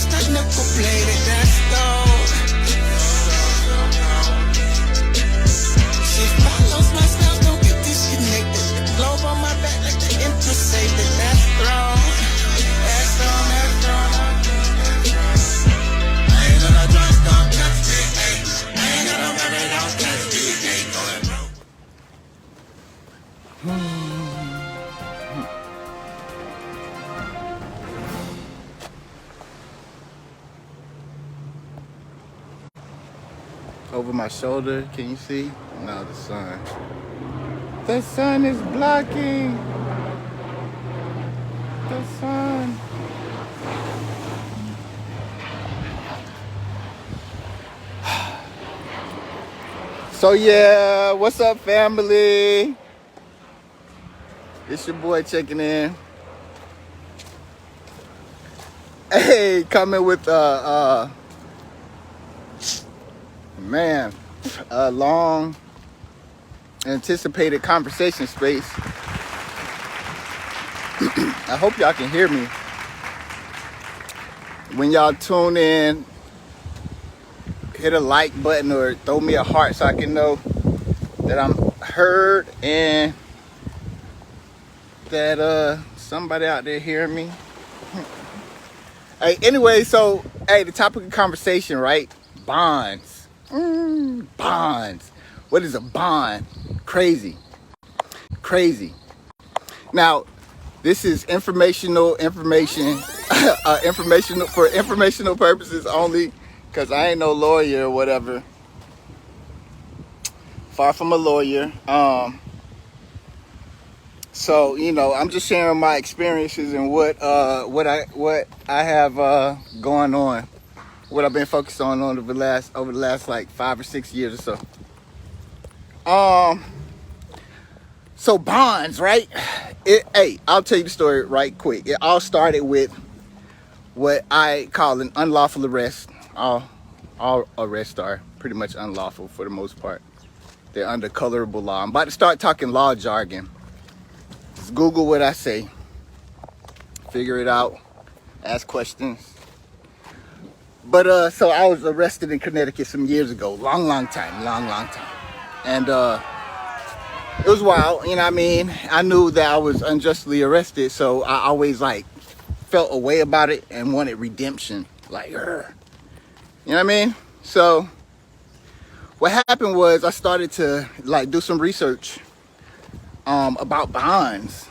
Just a nickel plated, that's gold. She follows my style, don't get disconnected. The globe on my back like the Empress say that that's throne. That's throne, that's throne. I ain't gonna drink, don't touch me, ayy. I ain't gonna run it, don't touch me, ayy. Going broke. Over my shoulder, can you see? No, the sun. The sun is blocking. The sun. So yeah, what's up, family? It's your boy checking in. Hey, coming with man, a long anticipated conversation space. I hope y'all can hear me. When y'all tune in, hit a like button or throw me a heart so I can know that I'm heard and that somebody out there hearing me. Hey, anyway, so hey, the topic of conversation, right? Bonds. Bonds. What is a bond? Crazy. Now, this is informational for informational purposes only, because I ain't no lawyer or whatever. Far from a lawyer. So, you know, I'm just sharing my experiences and what I have going on. What I've been focused on over the last like 5 or 6 years or so. So bonds, right? Hey, I'll tell you the story right quick. It all started with what I call an unlawful arrest. All arrests are pretty much unlawful for the most part. They're under colorable law. I'm about to start talking law jargon. Just Google what I say. Figure it out. Ask questions. But so I was arrested in Connecticut some years ago, long time. And it was wild, you know what I mean? I knew that I was unjustly arrested, so I always like felt a way about it and wanted redemption, like, you know what I mean? So what happened was I started to like do some research about bonds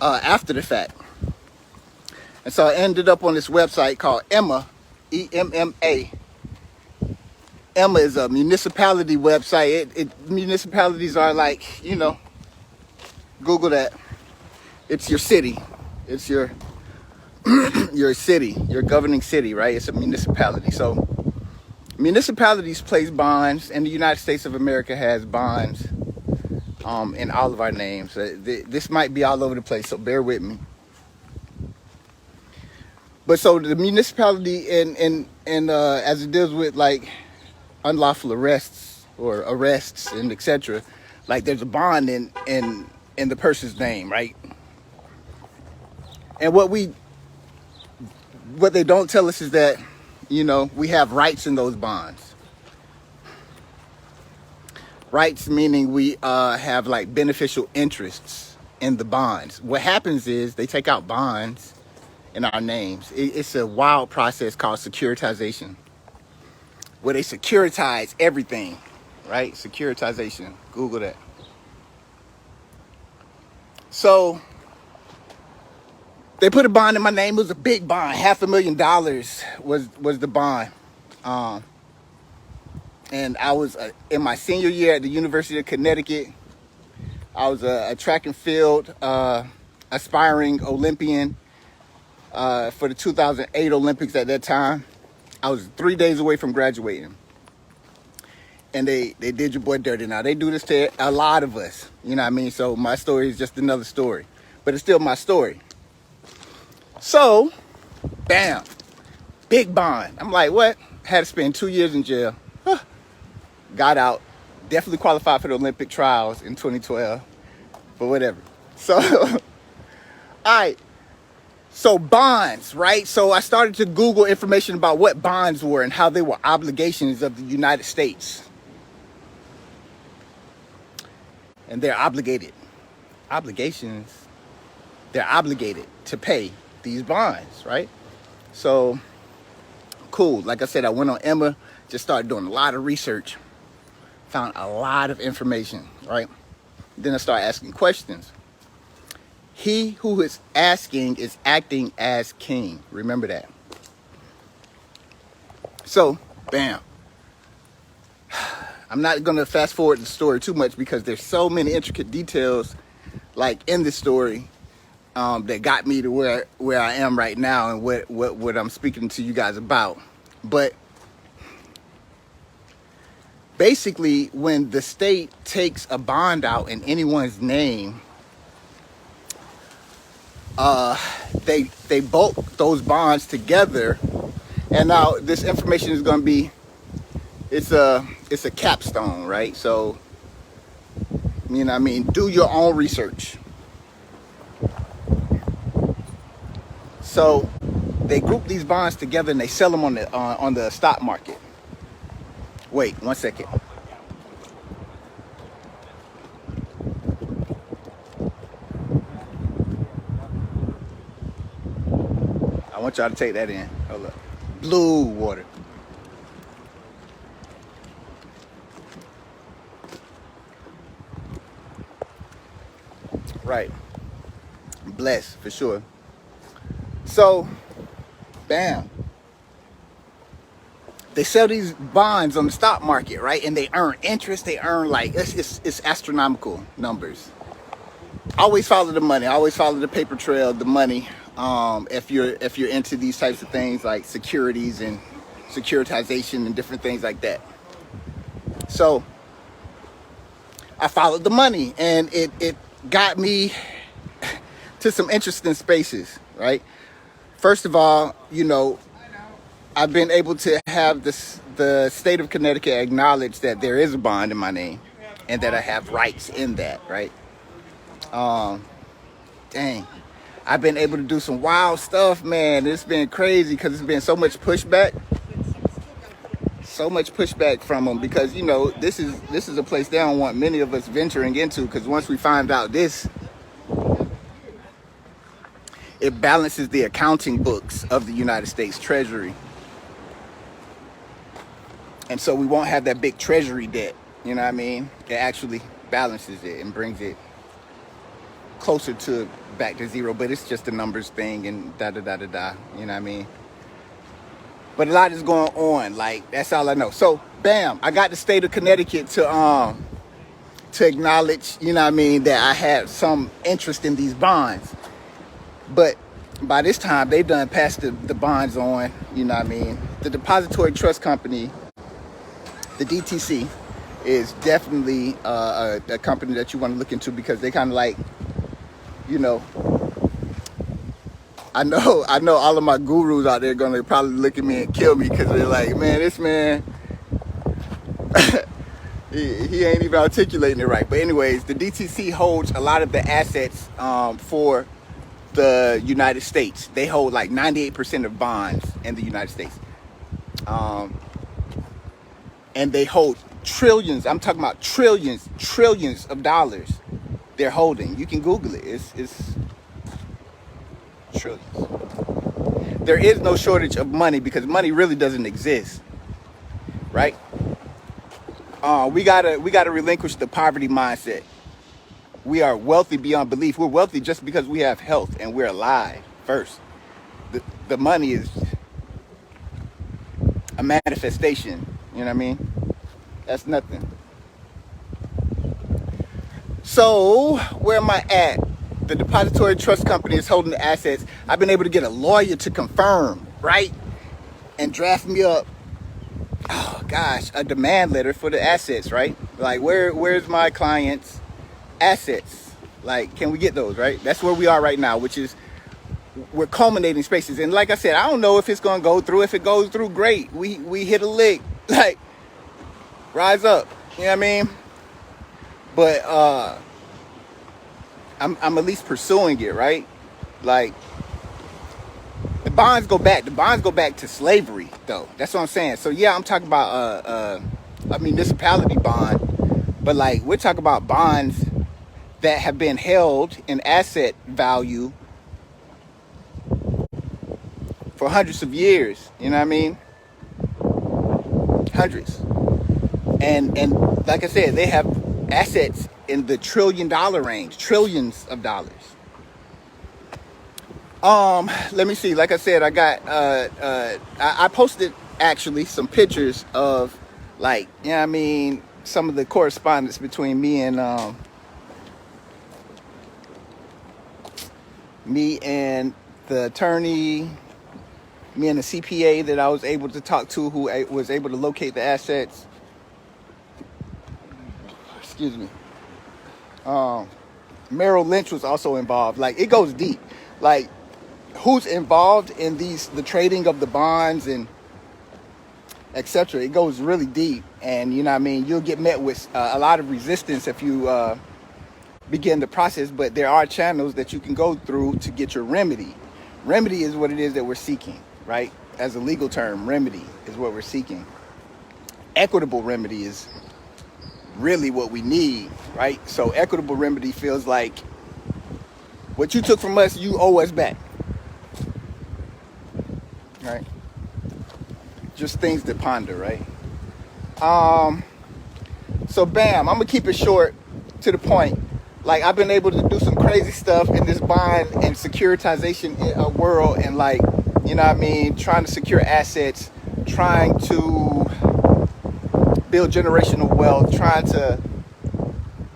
after the fact. And so I ended up on this website called Emma, E-M-M-A. Emma is a municipality website. Municipalities are like, you know, Google that. It's your city. It's your city, your governing city, right? It's a municipality. So municipalities place bonds, and the United States of America has bonds in all of our names. This might be all over the place, so bear with me. But so the municipality and as it deals with like unlawful arrests or arrests and etc., like there's a bond in the person's name, right? And what they don't tell us is that, you know, we have rights in those bonds. Rights meaning we have like beneficial interests in the bonds. What happens is they take out bonds in our names. It's a wild process called securitization, where they securitize everything, right? Securitization. Google that. So they put a bond in my name. It was a big bond. $500,000 was the bond. And I was in my senior year at the University of Connecticut. I was a track and field aspiring Olympian for the 2008 Olympics at that time. I was 3 days away from graduating. And they did your boy dirty. Now, they do this to a lot of us. You know what I mean? So my story is just another story. But it's still my story. So, bam. Big bond. I'm like, what? Had to spend 2 years in jail. Got out. Definitely qualified for the Olympic trials in 2012. But whatever. So, all right. So bonds, right? So I started to Google information about what bonds were and how they were obligations of the United States. And they're obligated. Obligations, they're obligated to pay these bonds, right? So cool. Like I said, I went on Emma, just started doing a lot of research, found a lot of information, right? Then I started asking questions. He who is asking is acting as king. Remember that. So, bam. I'm not going to fast forward the story too much because there's so many intricate details like in the story that got me to where I am right now and what I'm speaking to you guys about. But basically, when the state takes a bond out in anyone's name, they bulk those bonds together, and now this information is going to be it's a capstone, right? So, you know what I mean, do your own research. So they group these bonds together and they sell them on the stock market. Wait 1 second. I want y'all to take that in. Hold up. Blue water. Right. Blessed for sure. So, bam. They sell these bonds on the stock market, right? And they earn interest. They earn like it's astronomical numbers. Always follow the money. Always follow the paper trail, the money. If you're into these types of things like securities and securitization and different things like that. So I followed the money, and it got me to some interesting spaces, right? First of all, you know, I've been able to have the state of Connecticut acknowledge that there is a bond in my name and that I have rights in that, right? Dang. I've been able to do some wild stuff, man. It's been crazy because it's been so much pushback. So much pushback from them because, you know, this is a place they don't want many of us venturing into, because once we find out this, it balances the accounting books of the United States Treasury. And so we won't have that big treasury debt, you know what I mean? It actually balances it and brings it closer to back to zero, but it's just a numbers thing and da-da-da-da-da, you know what I mean? But a lot is going on, like, that's all I know. So, bam, I got the state of Connecticut to acknowledge, you know what I mean, that I had some interest in these bonds. But by this time, they done passed the bonds on, you know what I mean? The Depository Trust Company, the DTC, is definitely a company that you want to look into because they kind of like, you know, I know all of my gurus out there are going to probably look at me and kill me because they're like, man, this man, he ain't even articulating it right. But anyways, the DTC holds a lot of the assets for the United States. They hold like 98% of bonds in the United States. And they hold trillions, I'm talking about trillions of dollars they're holding. You can Google it. It's trillions. There is no shortage of money because money really doesn't exist, right? We gotta relinquish the poverty mindset. We are wealthy beyond belief. We're wealthy just because we have health and we're alive first. The money is a manifestation, you know what I mean? That's nothing. So, where am I at? The Depository Trust Company is holding the assets. I've been able to get a lawyer to confirm, right? And draft me up, oh gosh, a demand letter for the assets, right? Like, where's my client's assets? Like, can we get those, right? That's where we are right now, which is we're culminating spaces. And like I said, I don't know if it's going to go through. If it goes through, great. We hit a lick. Like, rise up. You know what I mean? But I'm at least pursuing it, right? Like, bonds go back. The bonds go back to slavery, though. That's what I'm saying. So yeah, I'm talking about a municipality bond, but like we're talking about bonds that have been held in asset value for hundreds of years. You know what I mean? Hundreds. And like I said, they have assets in the $1 trillion range, trillions of dollars. Let me see. Like I said, I got I posted actually some pictures of, like, you know what I mean, some of the correspondence between me and the attorney, me and the CPA that I was able to talk to, who was able to locate the assets. Excuse me. Merrill Lynch was also involved. Like, it goes deep. Like, who's involved in the trading of the bonds and etc. It goes really deep, and you know what I mean, you'll get met with a lot of resistance if you begin the process, but there are channels that you can go through to get your remedy. Remedy is what it is that we're seeking, right? As a legal term, remedy is what we're seeking. Equitable remedy is really what we need, right? So equitable remedy feels like what you took from us, you owe us back, right? Just things to ponder, right? So bam, I'm gonna keep it short, to the point. Like, I've been able to do some crazy stuff in this bond and securitization world, and like, you know what I mean, trying to secure assets, trying to build generational wealth, trying to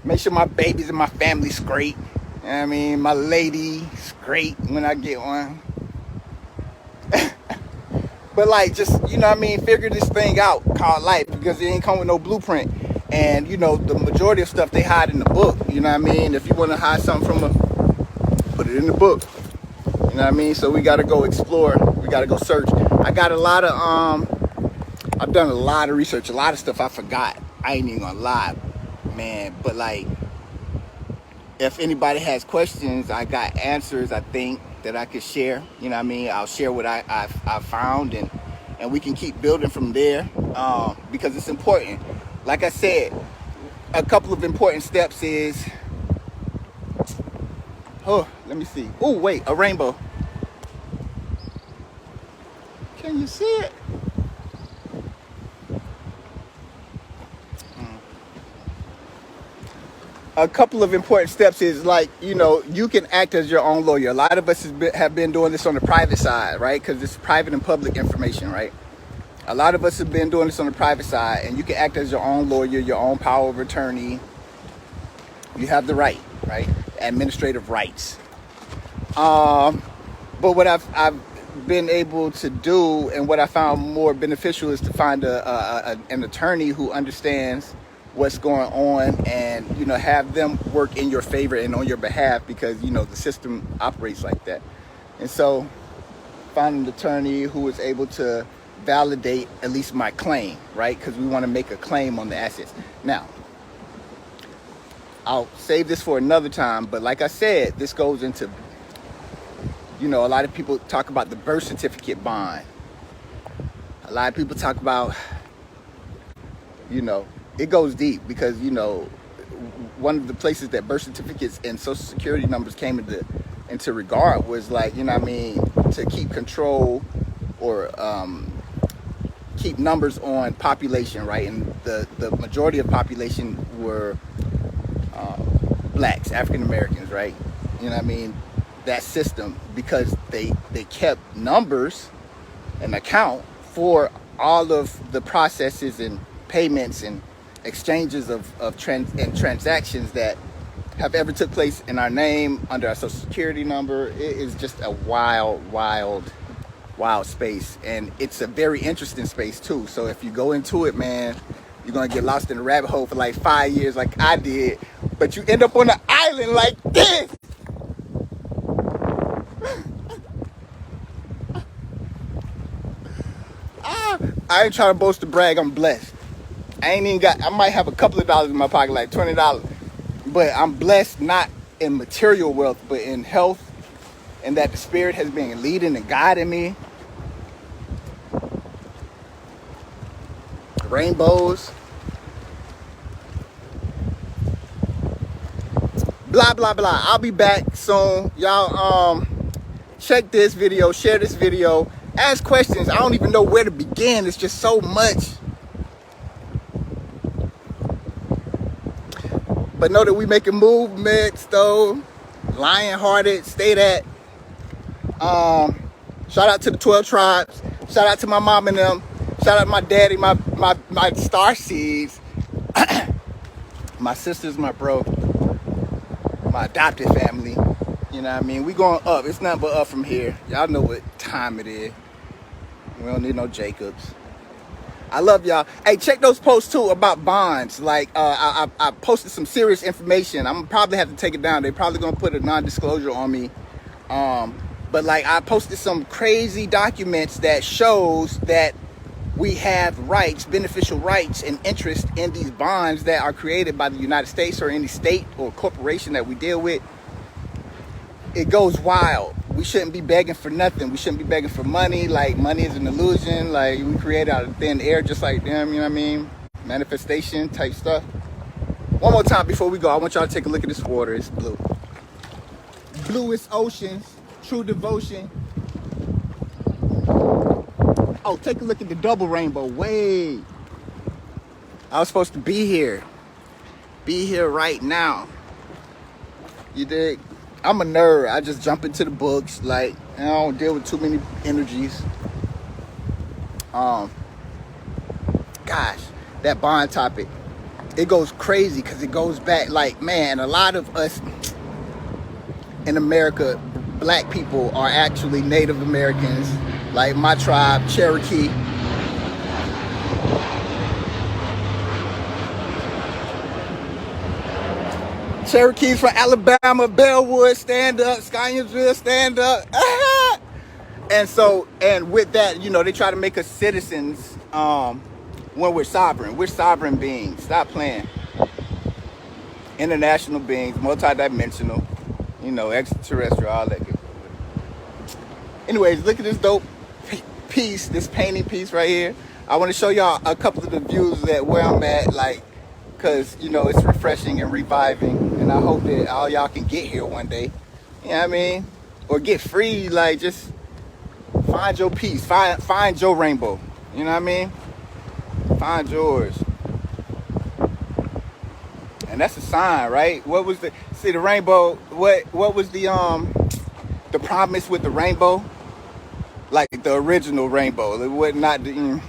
make sure my babies and my family's great. You know what I mean, my lady's great when I get one. But like, just, you know what I mean, figure this thing out called life, because it ain't come with no blueprint. And, you know, the majority of stuff they hide in the book. You know what I mean? If you want to hide something from put it in the book. You know what I mean? So we got to go explore. We got to go search. I got a lot of, I've done a lot of research. A lot of stuff I forgot. I ain't even gonna lie, man. But like, if anybody has questions, I got answers, I think, that I could share. You know what I mean? I'll share what I found, and we can keep building from there, because it's important. Like I said, a couple of important steps is, oh, let me see. Oh, wait, a rainbow. Can you see it? A couple of important steps is, like, you know, you can act as your own lawyer. A lot of us have been doing this on the private side, right? Because it's private and public information, right? A lot of us have been doing this on the private side, and you can act as your own lawyer, your own power of attorney. You have the right? Administrative rights. But what I've been able to do, and what I found more beneficial, is to find an attorney who understands what's going on, and, you know, have them work in your favor and on your behalf, because, you know, the system operates like that. And so finding an attorney who is able to validate at least my claim, right? Because we want to make a claim on the assets. Now, I'll save this for another time, but like I said, this goes into, you know, a lot of people talk about the birth certificate bond. A lot of people talk about, you know, it goes deep, because, you know, one of the places that birth certificates and social security numbers came into regard was, like, you know what I mean, to keep control or keep numbers on population, right? And the majority of population were blacks, African Americans, right? You know what I mean? That system, because they kept numbers and account for all of the processes and payments and exchanges of transactions that have ever took place in our name, under our social security number. It is just a wild space, and it's a very interesting space too. So if you go into it, man, you're gonna get lost in the rabbit hole for like 5 years, like I did, but you end up on an island like this. I ain't trying to boast or brag, I'm blessed. I might have a couple of dollars in my pocket, like $20, but I'm blessed not in material wealth, but in health and that the spirit has been leading and guiding me. Rainbows. Blah, blah, blah. I'll be back soon. Y'all, check this video, share this video, ask questions. I don't even know where to begin. It's just so much. But know that we making movements though. Lion-hearted, stay that. Shout out to the 12 tribes. Shout out to my mom and them. Shout out to my daddy, my star seeds. My sisters, my bro. My adopted family. You know what I mean? We going up. It's nothing but up from here. Y'all know what time it is. We don't need no Jacobs. I love y'all. Hey, check those posts too about bonds. Like, I posted some serious information. I'm gonna probably have to take it down. They're probably gonna put a non-disclosure on me. But like, I posted some crazy documents that shows that we have rights, beneficial rights and interest in these bonds that are created by the United States or any state or corporation that we deal with. It goes wild. We shouldn't be begging for nothing. We shouldn't be begging for money. Like, money is an illusion. Like, we create out of thin air just like them, you know what I mean? Manifestation type stuff. One more time before we go, I want y'all to take a look at this water. It's blue. Bluest oceans, true devotion. Oh, take a look at the double rainbow. Wait. I was supposed to be here. Be here right now. You dig? I'm a nerd. I just jump into the books. Like, I don't deal with too many energies. Gosh, that bond topic. It goes crazy because it goes back. Like, man, a lot of us in America, black people, are actually Native Americans. Like my tribe, Cherokee. Cherokees from Alabama, Bellwood, stand up. Scottsdale, stand up. And with that, you know, they try to make us citizens when we're sovereign. We're sovereign beings. Stop playing. International beings, multidimensional, you know, extraterrestrial, all that good. Anyways, look at this dope piece, this painting piece right here. I want to show y'all a couple of the views that where I'm at, like, because, you know, it's refreshing and reviving, and I hope that all y'all can get here one day. You know what I mean? Or get free, like, just find your peace, find your rainbow. You know what I mean? Find yours. And that's a sign, right? What was the rainbow? What was the promise with the rainbow? Like the original rainbow. It was not the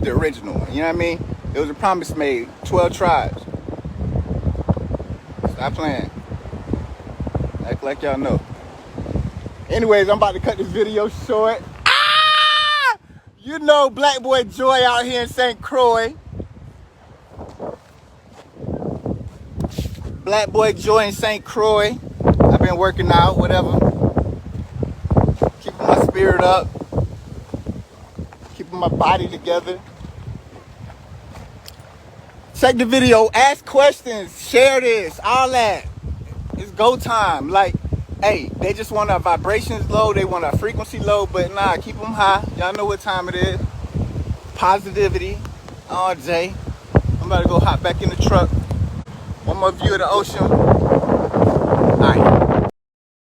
original one. You know what I mean? It was a promise made. 12 tribes. Stop playing. Act like y'all know. Anyways, I'm about to cut this video short. Ah! You know Black Boy Joy out here in St. Croix. Black Boy Joy in St. Croix. I've been working out, whatever. Keeping my spirit up. Keeping my body together. Check the video. Ask questions. Share this. All that. It's go time. Like, hey, they just want our vibrations low. They want our frequency low. But nah, keep them high. Y'all know what time it is. Positivity all day. I'm about to go hop back in the truck. One more view of the ocean. All right.